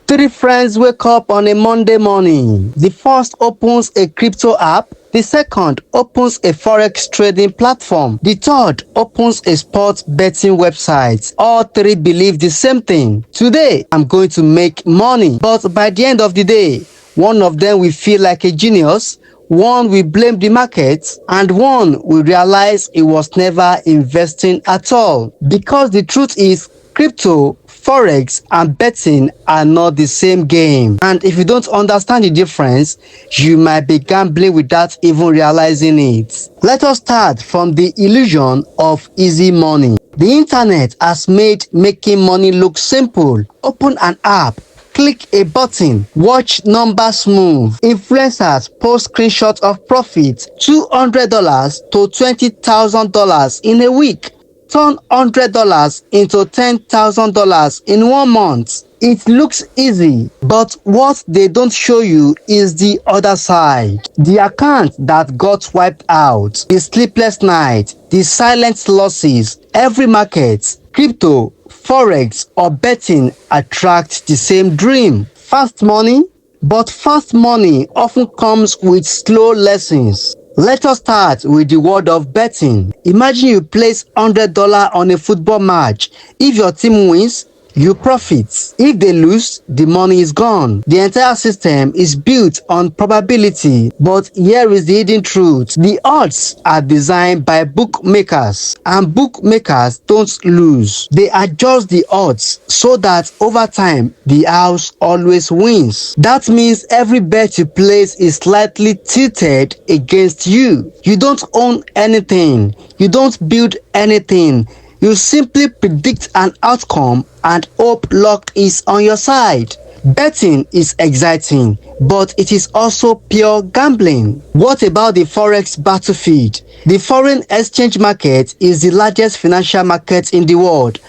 Three friends wake up on a Monday morning. The first opens a crypto app. The second opens a forex trading platform. The third opens a sports betting website. All three believe the same thing. Today, I'm going to make money. But by the end of the day, one of them will feel like a genius, one will blame the market, and one will realize he was never investing at all. Because the truth is, crypto, forex, and betting are not the same game. And if you don't understand the difference, you might be gambling without even realizing it. Let us start from the illusion of easy money. The internet has made making money look simple. Open an app, click a button, watch numbers move. Influencers post screenshots of profit, $200 to $20,000 in a week. Turn $100 into $10,000 in 1 month. It looks easy, but what they don't show you is the other side. The account that got wiped out, the sleepless night, the silent losses. Every market, crypto, forex, or betting attract the same dream: fast money. But fast money often comes with slow lessons. Let us start with the world of betting. Imagine you place $100 on a football match. If your team wins, you profit. If they lose, the money is gone. The entire system is built on probability. But here is the hidden truth. The odds are designed by bookmakers, and bookmakers don't lose. They adjust the odds so that over time, the house always wins. That means every bet you place is slightly tilted against you. You don't own anything. You don't build anything. You simply predict an outcome and hope luck is on your side. Betting is exciting, but it is also pure gambling. What about the forex battlefield? The foreign exchange market is the largest financial market in the world.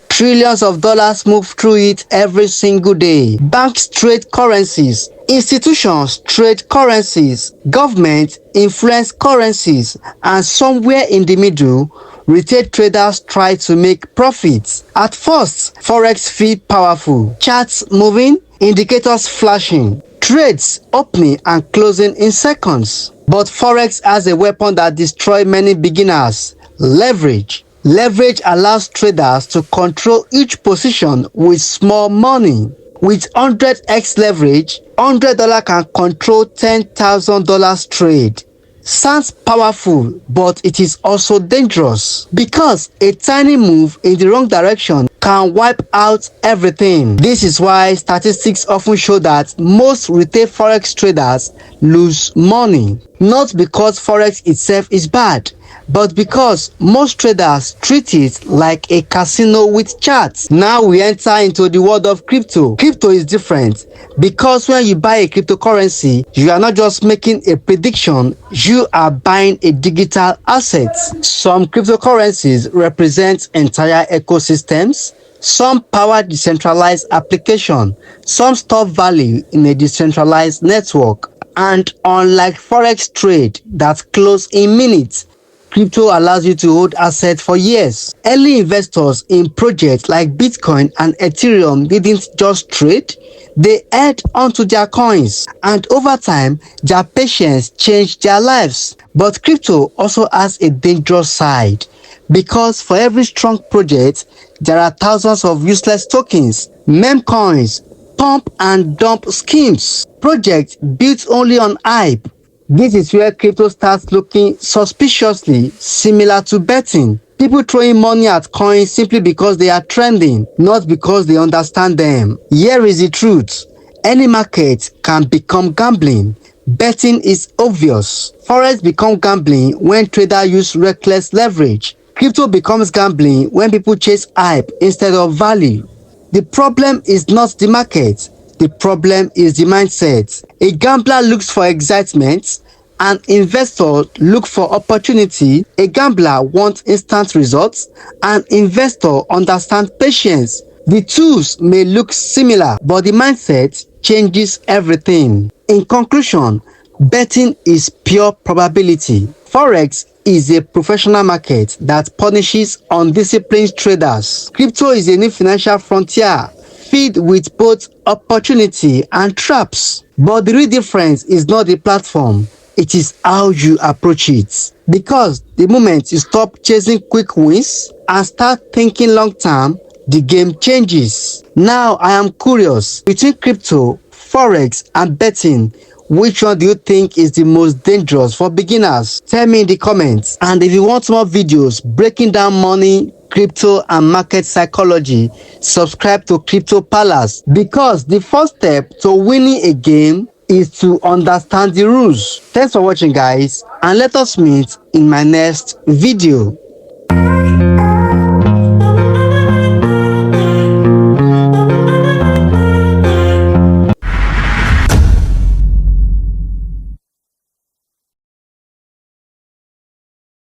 Trillions of dollars move through it every single day. Banks trade currencies. Institutions trade currencies. Governments influence currencies. And somewhere in the middle, retail traders try to make profits. At first, forex feel powerful. Charts moving, indicators flashing, trades opening and closing in seconds. But forex has a weapon that destroys many beginners: leverage. Leverage allows traders to control each position with small money. With 100x leverage, $100 can control $10,000 trade. Sounds powerful, but it is also dangerous, because a tiny move in the wrong direction can wipe out everything. This is why statistics often show that most retail forex traders lose money. Not because forex itself is bad, but because most traders treat it like a casino with charts. Now we enter into the world of crypto. Crypto is different, because when you buy a cryptocurrency, you are not just making a prediction, you are buying a digital asset. Some cryptocurrencies represent entire ecosystems. Some power decentralized application. Some store value in a decentralized network. And unlike forex trade that close in minutes, crypto allows you to hold assets for years. Early investors in projects like Bitcoin and Ethereum didn't just trade, they held onto their coins, and over time, their patience changed their lives. But crypto also has a dangerous side, because for every strong project, there are thousands of useless tokens, meme coins, pump and dump schemes, projects built only on hype. This is where crypto starts looking suspiciously similar to betting. People throwing money at coins simply because they are trending, not because they understand them. Here is the truth. Any market can become gambling. Betting is obvious. Forex becomes gambling when traders use reckless leverage. Crypto becomes gambling when people chase hype instead of value. The problem is not the market. The problem is the mindset. A gambler looks for excitement. An investor looks for opportunity. A gambler wants instant results. An investor understands patience. The tools may look similar, but the mindset changes everything. In conclusion, betting is pure probability. Forex is a professional market that punishes undisciplined traders. Crypto is a new financial frontier filled with both opportunity and traps. But the real difference is not the platform, it is how you approach it. Because the moment you stop chasing quick wins and start thinking long term, the game changes. Now I am curious, between crypto, forex and betting, which one do you think is the most dangerous for beginners? Tell me in the comments. And if you want more videos breaking down money, crypto and market psychology, subscribe to Crypto Palace, because the first step to winning a game is to understand the rules. Thanks for watching, guys, and let us meet in my next video.